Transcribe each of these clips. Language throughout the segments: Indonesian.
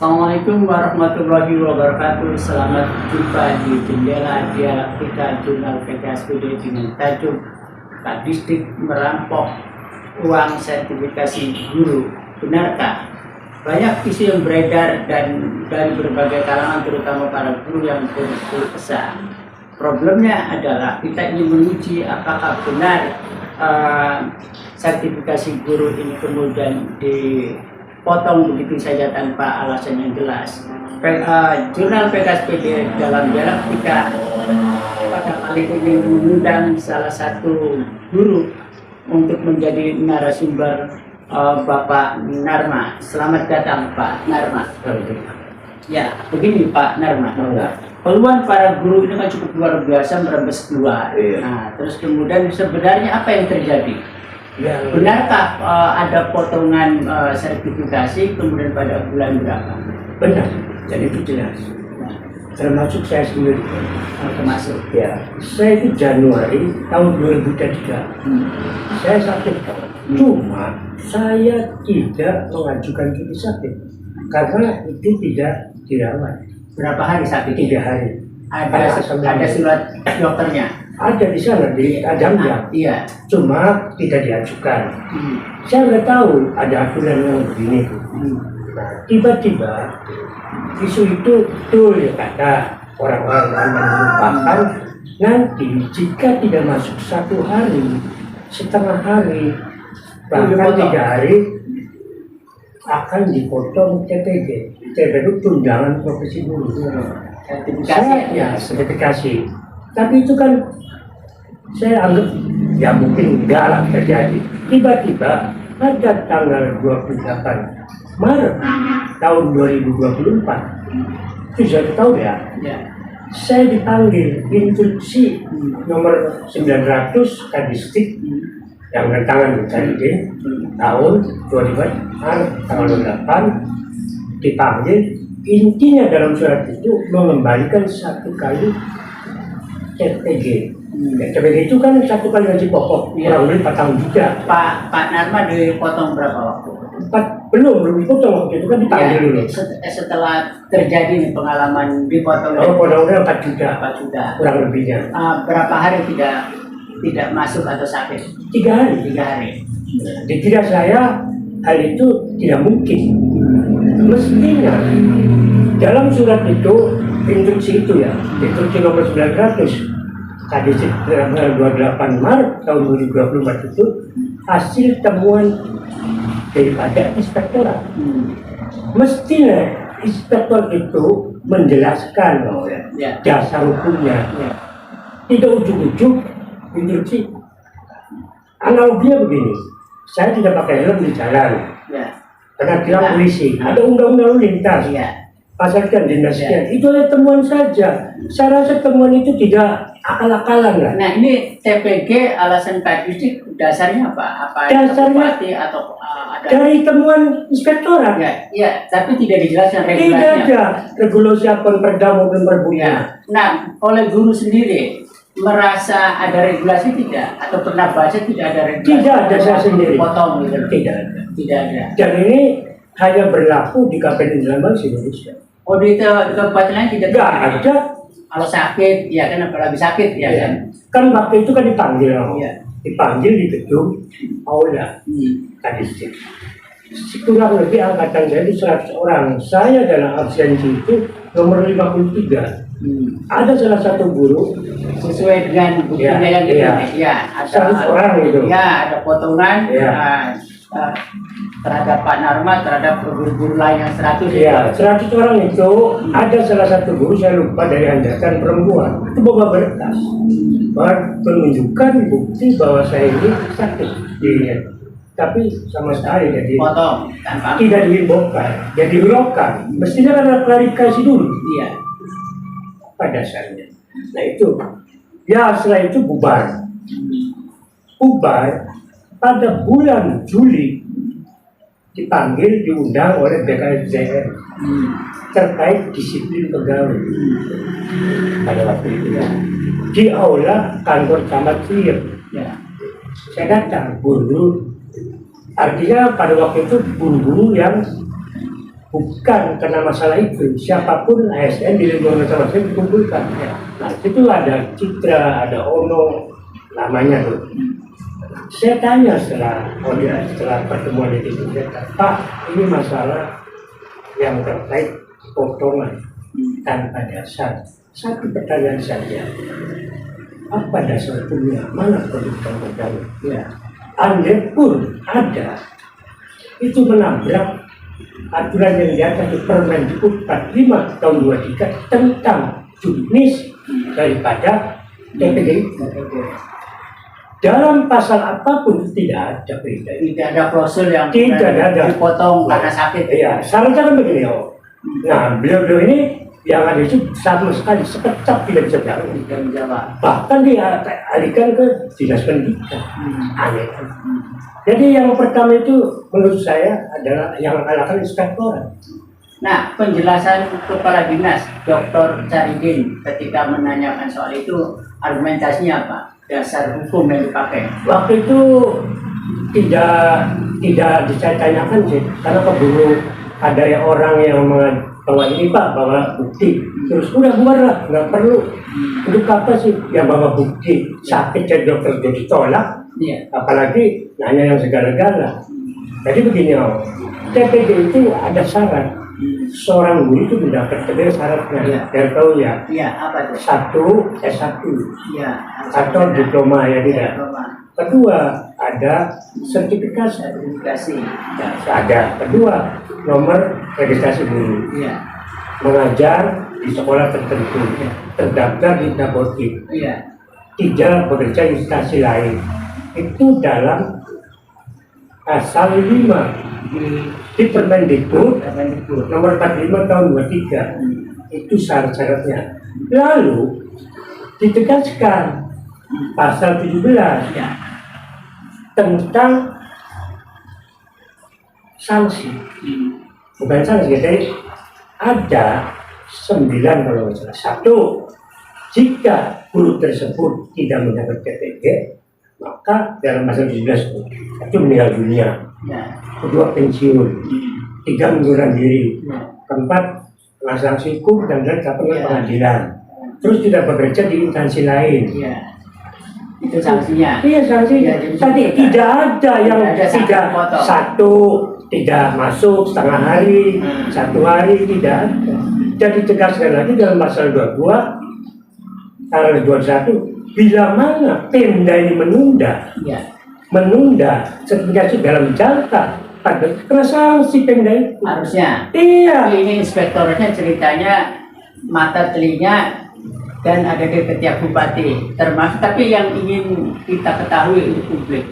Assalamualaikum warahmatullahi wabarakatuh. Selamat jumpa di jendela dialektika jurnal PKSPD dengan tajuk Pak Distrik merampok uang sertifikasi guru. Benarkah? Banyak isu yang beredar dan dari berbagai kalangan, terutama para guru yang berkeluh kesah. Problemnya adalah kita ingin menguji apakah benar sertifikasi guru ini kemudian dipotong begitu saja tanpa alasan yang jelas. Jurnal PKSPD dalam dialektika pada kali ini mengundang salah satu guru untuk menjadi narasumber, Bapak Narma. Selamat datang Pak Narma. Ya, begini Pak Narma. Peluang para guru ini kan cukup luar biasa, merembes keluar. Nah, terus kemudian sebenarnya apa yang terjadi? Benarkah ada potongan sertifikasi kemudian pada bulan berapa? Benar, jadi itu jelas. Termasuk saya sendiri. Termasuk. Ya, saya itu Januari tahun 2003. Saya sakit. Cuma saya tidak mengajukan cuti sakit karena itu tidak dirawat. Berapa hari sakit? 3 hari. Ada surat dokternya? Ada di sana di Adamnya. Iya. Cuma tidak diajukan. Saya udah tahu ada aturan yang begini. Nah, tiba-tiba isu itu betul ya kata orang-orang yang melupakan nanti jika tidak masuk 1 hari, setengah hari, bahkan 3 hari akan dipotong TPG. TPG itu tunjangan profesi guru. Sertifikasi. Tapi itu kan saya anggap ya mungkin enggak lah terjadi. Tiba-tiba pada tanggal 28 Maret tahun 2024 itu saya tahu ya. Saya dipanggil instruksi nomor 900 Kadistik yang bertangan tadi tahun 2000 Maret tanggal 28 dipanggil. Intinya dalam surat itu mengembalikan 1 kali CPG. CPG itu kan 1 kali gaji pokok, kurang lebih 4 tahun juga. Pak Narma dipotong berapa waktu? Belum dipotong waktu itu kan dipanggil dulu. Setelah terjadi nih pengalaman dipotong. Potongnya 4 juta. 4 juta. Kurang lebihnya. Berapa hari tidak masuk atau sakit? 3 hari. 3 hari. Dikira saya hal itu tidak mungkin. Mestinya dalam surat itu, instruksi itu ya, instruksi nomor 900 Kadistik tanggal 28 Maret tahun 2024 itu hasil temuan daripada inspektorat. Mestinya inspektor itu menjelaskan dasar hukumnya. Tidak ujuk-ujuk instruksi. Analoginya begini, saya tidak pakai helm di jalan. Karena dia polisi, ada undang-undang lalu lintas, pasal sekian, denda sekian. Itu adalah temuan saja. Saya rasa temuan itu tidak akal-akalan lah. Nah, ini TPG alasan Kadistik dasarnya apa? Dasarnya atau ada dari temuan inspektorat. Ya, tapi tidak dijelaskan regulasinya. Tidak ada regulasi apa perda maupun perbunya. Nah, oleh guru sendiri merasa ada regulasi tidak? Atau pernah baca tidak ada regulasi? Tidak ada, saya sendiri. Potong gitu. Tidak ada. Tidak ada. Dan ini hanya berlaku di KPN Indonesia. Oh, di kabupaten lain tidak? Tidak ada. Kalau sakit, ya kan apalagi sakit ya kan? Kan waktu itu kan dipanggil, dipanggil di gedung aula Kadistik. Kurang lebih angkatan saya itu 100 orang. Saya dalam absensi itu nomor 53. Ada salah satu guru sesuai dengan buktinya yang itu. Ada 100 orang itu. Ada potongan terhadap Pak Narma, terhadap guru-guru lain yang 100. 100 orang itu ada salah satu guru saya lupa dari Anjatan perempuan. Itu bawa berkas menunjukkan bukti bahwa saya ini sakit dirinya. Tapi sama sekali jadi potong, tidak dibongkar, jadi dilakukan. Mestinya karena klarifikasi dulu. Pada dasarnya. Nah itu, setelah itu bubar pada bulan Juli dipanggil, diundang oleh BKSDM terkait disiplin pegawai pada waktu itu di aula kantor camat Sir. Saya datang, guru. Artinya pada waktu itu guru-guru yang bukan karena masalah itu, siapapun ASN di lingkungan masing-masing dikumpulkan. Nah, itu ada Citra, ada Ono, namanya tuh. Saya tanya setelah pertemuan itu, saya tanya, Pak, ini masalah yang terkait potongan tanpa dasar. Satu pertanyaan saja, apa dasar hukumnya? Mana produk potongan? Ya. Andai pun ada, itu menabrak aturan yang di atas Permendikbud 45 tahun 23 tentang juknis daripada TPDI. Dalam pasal apapun tidak ada beda. Tidak ada klausul yang Tidak ada. dipotong karena sakit. Iya, syaratnya kan begini, Nah, beliau ini yang ada itu sama sekali sekecap tidak bisa jawab. Tidak menjawab. Bahkan dialihkan ke dinas pendidikan. Aneh kan? Jadi yang pertama itu menurut saya adalah yang mengalakan inspektorat. Nah, penjelasan Kepala Dinas Dr. Caridin ketika menanyakan soal itu, argumentasinya apa? Dasar hukum yang dipakai. Waktu itu tidak ditanyakan sih, karena keburu ada orang yang bawa ini Pak, bawa bukti, terus udah bubarlah, nggak perlu. Untuk apa sih yang bawa bukti? Sakit jadi dokter jadi tolak, apalagi nanya yang segala-gala. Jadi begini, TPD itu ada syarat. Seorang guru itu mendapatkan syaratnya, biar tahu ya. Iya, apa itu? 1 S1, atau diploma ya tidak. Kedua ada sertifikasi. Ya, ada. Kedua nomor registrasi guru. Iya. Mengajar di sekolah tertentu, terdaftar di Nabotik. Iya. Tidak bekerja di instansi lain. Itu dalam pasal 5 di Permendikbud nomor 45 tahun 23. Itu syarat-syaratnya. Lalu ditegaskan pasal 17 tentang sanksi. Bukan sanksi, jadi ada 9 kalau nggak salah. 1, jika guru tersebut tidak mendapat PPG, maka dalam pasal 17 itu meninggal dunia. Kedua, pensiun. 3, mengundurkan diri. 4, kena sanksi hukum dan pengadilan. Terus tidak bekerja di instansi lain. Itu sanksinya. Iya, sanksinya. Tadi tidak ada yang tidak potong. 1 tidak masuk setengah hari, 1 hari tidak ada. Jadi tegaskan lagi dalam pasal 22 tanggal 21, bila mana Pemda ini menunda sertifikasi dalam jangka pada kena sanksi Pemda itu. Harusnya. Iya. Ini inspektornya ceritanya mata telinga dan ada di ketiak bupati termasuk, tapi yang ingin kita ketahui untuk publik,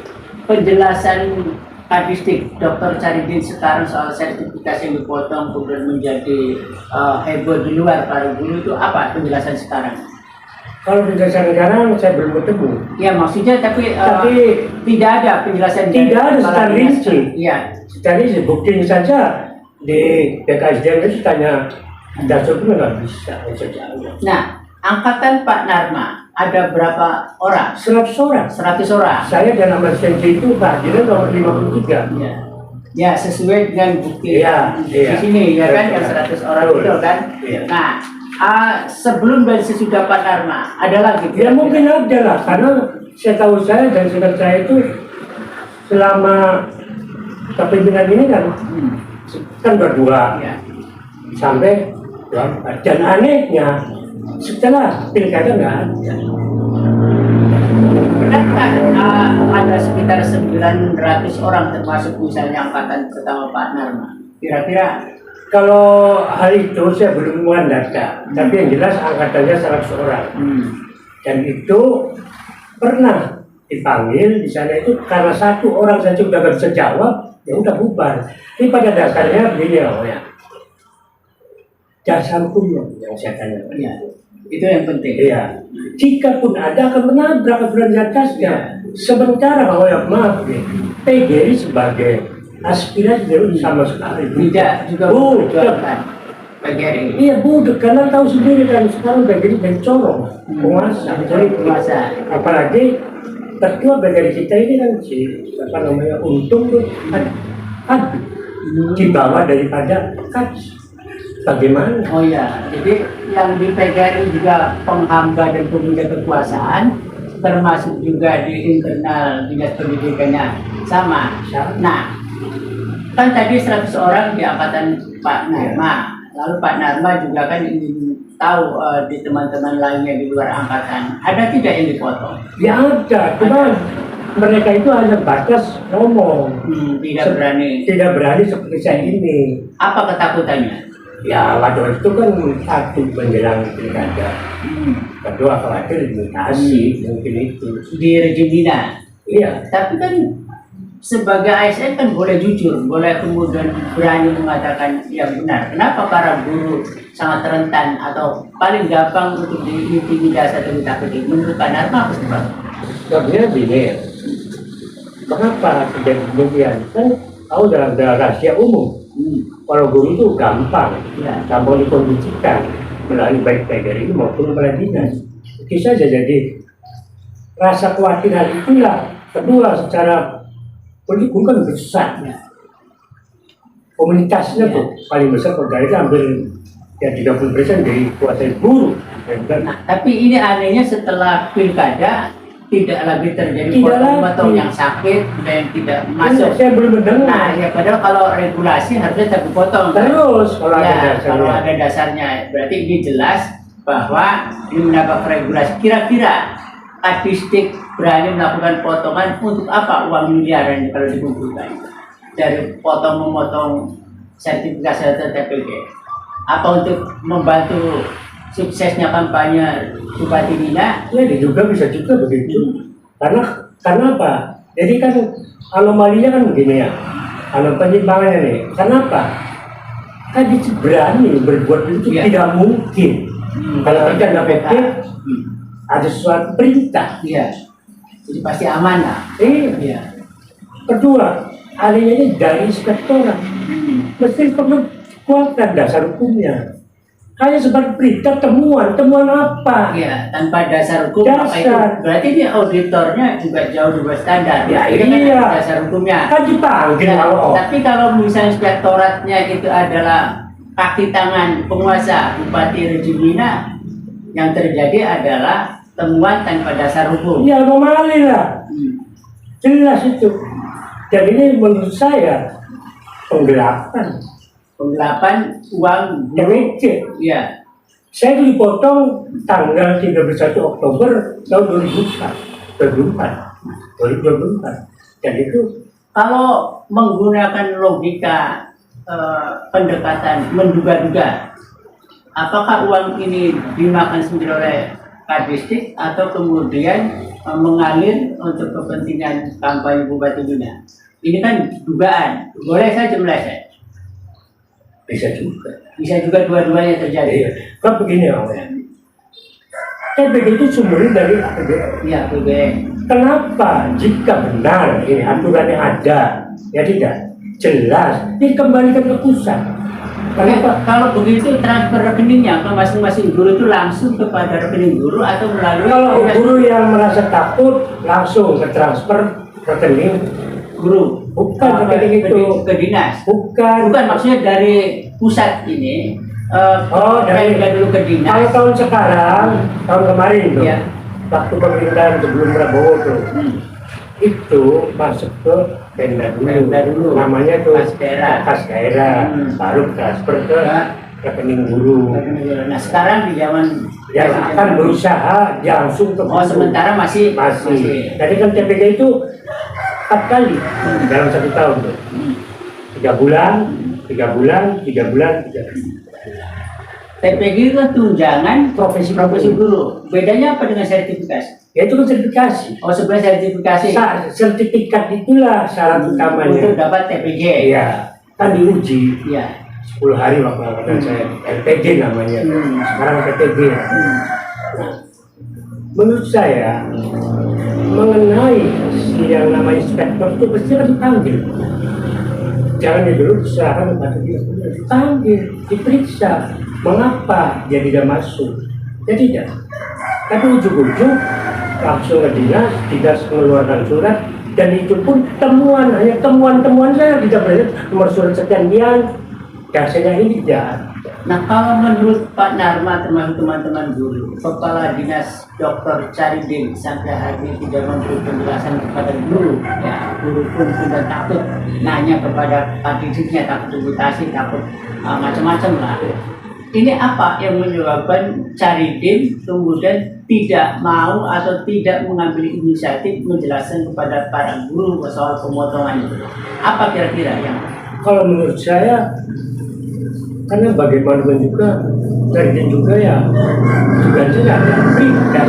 penjelasan Kadistik Dr. Caridin sekarang soal sertifikasi yang dipotong kemudian menjadi heboh di luar para guru itu apa penjelasan sekarang? Kalau penjelasan sekarang saya belum ketemu. Ya maksudnya tapi tidak ada penjelasan tidak ada secara rinci. Iya. Secara rinci buktinya saja di BKSDM itu tanya dasar itu nggak bisa. Nah, angkatan Pak Narma ada berapa orang? 100 orang. 100 orang. Saya dan asistensi itu kehadiran nomor 53. Ya. Ya, sesuai dengan bukti di sini ya kan yang 100 orang itu kan. Iya. Nah, sebelum dan sesudah Pak Narma ada lagi? Ya mungkin ada lah, karena saya tahu saya dan singkat saya itu selama kepemimpinan ini kan berdua sampai 24. Dan anehnya setelah pilkada nggak ada. Benarkah ada sekitar 900 orang termasuk misalnya angkatan pertama Pak Narma? Kira-kira? Kalau hal itu saya belum mendata, tapi yang jelas angkatannya 100 orang. Dan itu pernah dipanggil di sana itu karena 1 orang saja udah nggak bisa jawab, ya udah bubar. Ini pada dasarnya beliau ya. Dasar hukumnya yang saya tanya. Ya, itu yang penting. Iya. Jika pun ada akan menabrak aturan di atasnya. Sementara bahwa ya maaf, PGRI sebagai aspirasi sama sekali. Tidak juga memperjuangkan PGRI. Iya budek, karena tahu sendiri kan sekarang PGRI dan corong penguasa. Jadi penguasa. Apalagi ketua PGRI kita ini kan si apa namanya Untung tuh aduh. dibawa daripada kadis. Bagaimana? Oh ya, jadi yang dipegang juga penghamba dan pemuja kekuasaan, termasuk juga di internal dinas pendidikannya sama. Nah, kan tadi 100 orang di angkatan Pak Narma, lalu Pak Narma juga kan ingin tahu di teman-teman lainnya di luar angkatan, ada tidak yang dipotong? Ya ada, cuman mereka itu hanya batas ngomong, tidak berani seperti saya ini. Apa ketakutannya? Ya waktu itu kan satu menjelang pilkada, kedua khawatir limitasi mungkin itu di Rejimina. Iya. Tapi kan sebagai ASN kan boleh jujur, boleh kemudian berani mengatakan yang benar. Kenapa para guru sangat rentan atau paling gampang untuk diintimidasi atau ditakuti? Menurut Pak Narma apa sebab? Sebabnya gini, mengapa terjadi demikian? Kan tahu dalam rahasia umum. Kalau guru itu gampang, gampang dikondisikan melalui baik dari maupun kepala dinas. Bisa saja jadi rasa khawatir hal itulah. Kedua, secara politik kan besar. Komunitasnya tuh paling besar pegawai itu hampir ya 30% dari kuasai guru. Nah, tapi ini anehnya setelah pilkada tidak lagi terjadi potong-potong yang sakit dan tidak masuk. Saya belum mendengar. Nah, ya padahal kalau regulasi harusnya tapi potong. Terus kalau ya, ada dasarnya. Kalau ada dasarnya, berarti ini jelas bahwa ini mendapat regulasi. Kira-kira Kadistik berani melakukan potongan untuk apa uang miliaran kalau dikumpulkan dari potong-memotong sertifikasi atau TPG? Apa untuk membantu suksesnya kampanye Bupati Nina? Ya, juga bisa juga begitu. Karena apa? Jadi kan anomalinya kan begini ya. Penyimpangannya nih. Kenapa? Kan dia berani berbuat itu tidak mungkin. Kalau kita nggak efektif, ada suatu perintah. Iya. Jadi pasti aman lah. Iya. Kedua, alihnya ini dari inspektorat. Mesti perlu kuatkan dasar hukumnya. Kayak seperti berita temuan apa? Iya, tanpa dasar hukum apa itu? Berarti dia auditornya juga jauh di bawah standar. Ya, iya. Kan dasar hukumnya. Kan dipanggil tapi kalau misalnya inspektoratnya itu adalah kaki tangan penguasa Bupati Rejimina, yang terjadi adalah temuan tanpa dasar hukum. Ya, anomali lah. Jelas itu. Dan ini menurut saya penggelapan uang DWC. Iya. Saya dipotong tanggal 31 Oktober tahun 2004. Dan itu kalau menggunakan logika pendekatan menduga-duga, apakah uang ini dimakan sendiri oleh Kadistik atau kemudian mengalir untuk kepentingan kampanye Bupati Nina? Ini kan dugaan. Boleh saja meleset. Bisa juga dua-duanya terjadi. Kan begini awalnya. TPG itu sumbernya dari APBN. Iya, APBN. Kenapa jika benar ini aturannya ada, ya tidak jelas dikembalikan ke pusat? Kenapa? Kalau begitu transfer rekeningnya ke masing-masing guru itu langsung kepada rekening guru atau melalui? Kalau guru yang merasa takut langsung ke transfer rekening guru. Bukan rekening itu ke dinas. Bukan Maksudnya dari pusat ini. Dari dulu ke dinas. Kalau tahun sekarang, tahun kemarin tuh, waktu pemerintahan sebelum Prabowo tuh, itu masuk ke Pemda dulu. Namanya tuh kas daerah, baru transfer ke rekening guru. Nah sekarang di zaman ya akan berusaha langsung ke guru. Sementara masih. Jadi kan TPG itu 4 kali dalam 1 tahun tuh. 3 bulan. TPG itu tunjangan profesi guru. Bedanya apa dengan sertifikasi? Ya itu kan sertifikasi. Oh sebenarnya sertifikasi. Sertifikat itulah syarat utamanya. Untuk dapat TPG. Iya. Kan diuji. Iya. 10 hari waktu angkatan saya. LPG namanya. Sekarang PTG. Nah, menurut saya mengenai yang namanya inspektor itu pasti akan dipanggil. Jangan dulu diserahkan kepada dia, dipanggil, diperiksa. Mengapa dia tidak masuk? Ya tidak. Tapi ujung-ujung langsung ke dinas mengeluarkan surat Dan itu pun temuan, hanya temuan saya tidak berarti nomor surat sekian, dasarnya ini tidak. Nah, kalau menurut Pak Narma termasuk teman-teman guru, Kepala Dinas Dr. Caridin sampai hari ini tidak memberi penjelasan kepada guru, ya guru pun sudah takut nanya kepada Pak didiknya, takut reputasi, takut macam-macam lah. Ini apa yang menyebabkan Caridin kemudian tidak mau atau tidak mengambil inisiatif menjelaskan kepada para guru soal pemotongan itu? Apa kira-kira yang? Kalau menurut saya, karena bagaimanapun juga Caridin juga ya juga tidak prioritas,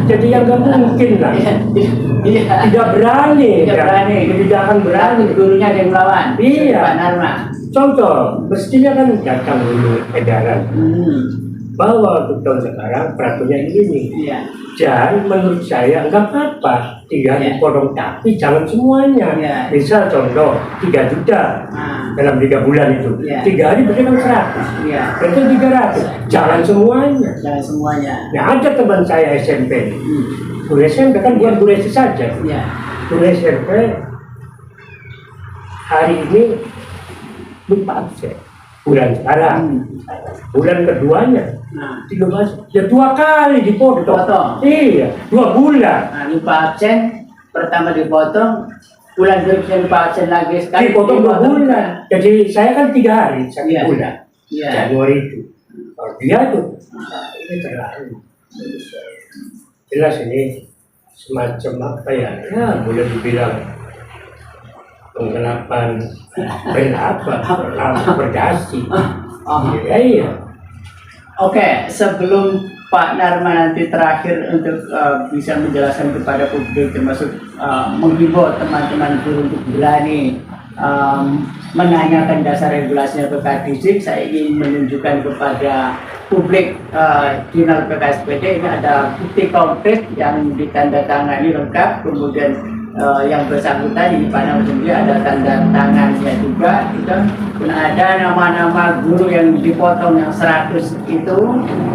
jadi yang nggak mungkin lah, tidak berani, jadi jangan berani. Gurunya ada yang melawan, Iya. Pak Narma. Contoh, mestinya kan datang dulu edaran bahwa untuk tahun sekarang peraturannya ini. Iya. Dan menurut saya nggak apa-apa 3 hari Iya. potong, tapi jangan semuanya. Iya. Misal contoh 3 juta dalam 3 bulan itu, Iya. 3 hari berarti kan 100, Iya. berarti 300. Jangan semuanya. Jangan semuanya. Nah, ada teman saya SMP, guru SMP kan bukan guru SD saja, Iya. guru SMP hari ini lupa absen bulan sekarang, bulan keduanya Nah, 13, ya 2 kali dipotong. Potong. Iya, 2 bulan lupa absen, pertama dipotong, bulan berikutnya lupa absen lagi sekali. dipotong 2 bulan. Jadi saya kan 3 hari 1 Iya. bulan Iya. Januari itu. Kalau dia tuh ini terlalu jelas, ini semacam apa ya? Ya boleh dibilang penggelapan berdasi. Iya. Oke, sebelum Pak Narma nanti terakhir untuk bisa menjelaskan kepada publik, termasuk menghimbau teman-teman guru untuk berani menanyakan dasar regulasinya ke Kadisdik, saya ingin menunjukkan kepada publik jurnal PKSPD ini ada bukti konkret yang ditandatangani lengkap, kemudian yang bersangkutan ini Pak Narma sendiri ada tanda tangannya juga, gitu. Dan ada nama-nama guru yang dipotong yang 100 itu.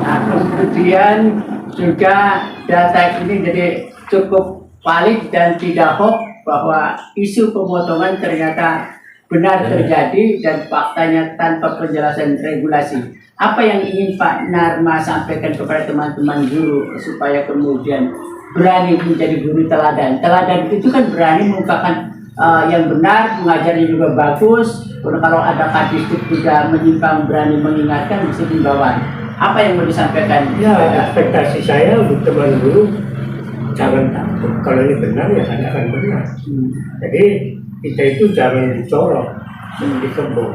Nah, kemudian juga data ini jadi cukup valid dan tidak hoax bahwa isu pemotongan ternyata benar terjadi dan faktanya tanpa penjelasan regulasi. Apa yang ingin Pak Narma sampaikan kepada teman-teman guru supaya kemudian berani menjadi guru teladan? Teladan itu kan berani mengungkapkan yang benar, mengajarnya juga bagus. Kalau ada Kadisdik juga menyimpang, berani mengingatkan, bisa dibawa. Apa yang mau disampaikan? Ya, ekspektasi saya untuk teman guru jangan takut. Kalau ini benar ya akan benar. Jadi kita itu jangan dicorok, dikebuk.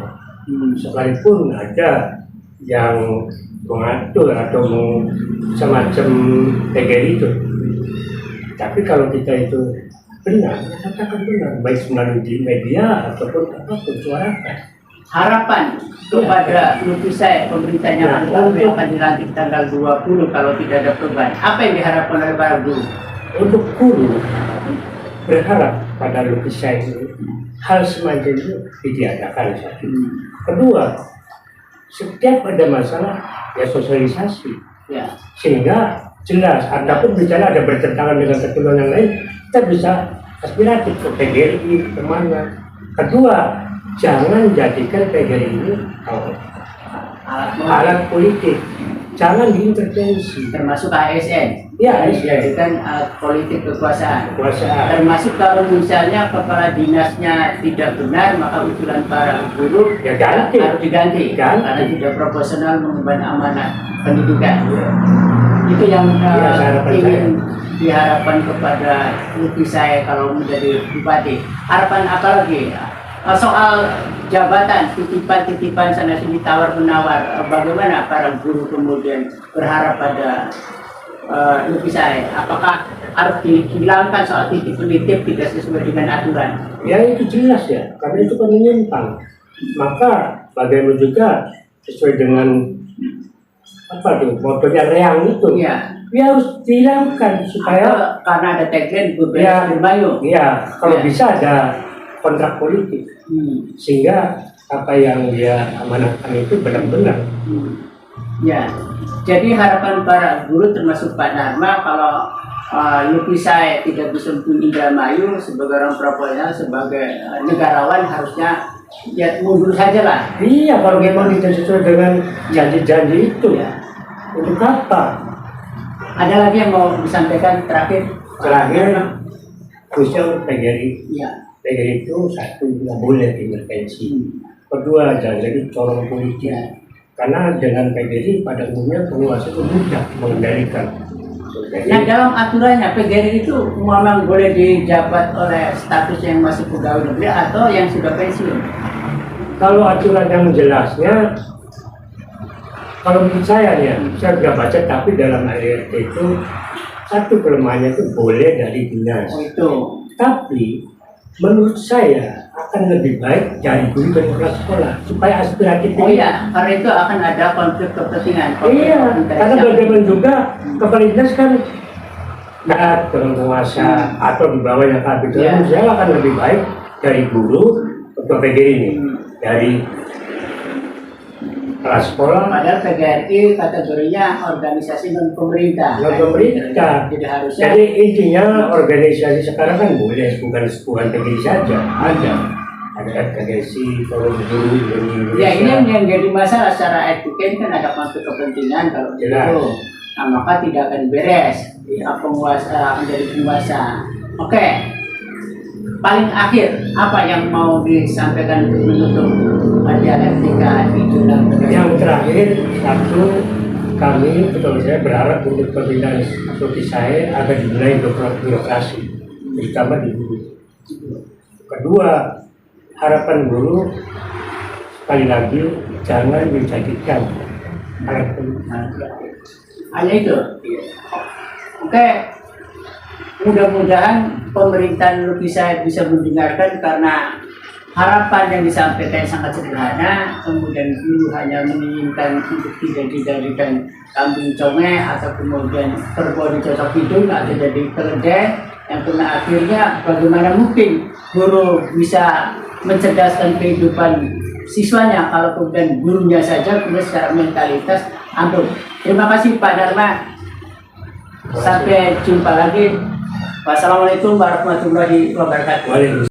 Sekalipun ada yang mengatur atau semacam PGRI itu. Tapi kalau kita itu benar, katakan benar, baik melalui di media ataupun apapun, suarakan. Harapan kepada lukisan pemerintahnya yang akan dilantik tanggal 20 kalau tidak ada perubahan. Apa yang diharapkan oleh para guru? Untuk guru berharap pada lukisan itu hal semacam itu diadakan satu. Kedua, setiap ada masalah ya sosialisasi, Ya. sehingga jelas. Ataupun bicara ada bertentangan dengan ketentuan yang lain, kita bisa aspiratif ke PGRI kemana. Kedua, jangan jadikan PGRI ini alat politik, jangan diintervensi. Termasuk ASN. Ya, dijadikan politik kekuasaan. Kekuasaan. Termasuk kalau misalnya kepala dinasnya tidak benar, maka usulan para guru Ya, ganti. harus diganti. Ganti. Karena tidak proporsional mengemban amanah pendidikan. Itu yang ingin diharapkan kepada Lutfi saya kalau menjadi bupati. Harapan apa lagi? Soal jabatan, titipan-titipan sana sini tawar menawar, bagaimana para guru kemudian berharap pada Lutfi saya? Apakah harus dihilangkan soal titip penitip tidak sesuai dengan aturan? Ya itu jelas ya, karena itu kan menyimpang. Maka bagaimana juga sesuai dengan apa tuh motonya reang itu, Ya. dia harus dihilangkan supaya karena ada tagline ya, berbayung. ya kalau Ya. bisa ada kontrak politik sehingga apa yang dia amanahkan itu benar-benar. Ya, jadi harapan para guru termasuk Pak Narma kalau Lutfi saya tidak bisa untuk Indramayu sebagai orang profesional, sebagai negarawan harusnya ya mundur saja lah. Iya, kalau memang tidak sesuai dengan janji-janji itu Ya. untuk apa? Ada lagi yang mau disampaikan terakhir? Terakhir, khususnya untuk PGRI. Ya. PGRI itu satu, nggak boleh intervensi. Kedua, jangan jadi corong politik. Ya. Karena dengan PGRI pada umumnya penguasa itu mudah mengendalikan. Nah, dalam aturannya PGRI itu memang boleh dijabat oleh status yang masih pegawai negeri atau yang sudah pensiun. Kalau aturan yang jelasnya, kalau menurut saya ya, saya sudah baca, tapi dalam ART itu satu kelemahannya itu boleh dari dinas. Oh itu. Tapi menurut saya akan lebih baik dari guru dan kepala sekolah supaya aspiratif Oh iya, karena itu akan ada konflik kepentingan. Iya, karena bagaimana juga kepala dinas kan taat dengan penguasa atau di bawahnya kabit. Iya. Menurut saya akan lebih baik dari guru ketua PGRI ini, dari kepala sekolah. Padahal PGRI kategorinya organisasi non pemerintah. Non pemerintah. Jadi harusnya. Jadi intinya organisasi sekarang kan boleh bukan PGRI saja, ada organisasi kalau guru di Ya ini Indonesia. yang jadi masalah secara etika ini kan ada konflik kepentingan kalau Jelas. itu. Nah, maka tidak akan beres penguasa menjadi penguasa. Oke. Paling akhir apa yang mau disampaikan untuk menutup dialektika di jurnal PGRI? Yang terakhir, satu, kami betul saya berharap untuk perpindahan seperti saya agar dimulai birokrasi, terutama di guru. Kedua, harapan guru sekali lagi jangan dijadikan alat politik. Hanya itu. Oke. Mudah-mudahan pemerintahan Lutfi saya bisa mendengarkan karena harapan yang disampaikan sangat sederhana. Kemudian guru hanya menginginkan untuk tidak dijadikan kambing conge atau kemudian kerbau dicocok hidung atau jadi keledai. Yang kena akhirnya bagaimana mungkin guru bisa mencerdaskan kehidupan siswanya kalau kemudian gurunya saja kemudian secara mentalitas ambruk. Terima kasih Pak Dharma. Sampai jumpa lagi. Wassalamualaikum warahmatullahi wabarakatuh. Waalaikumsalam.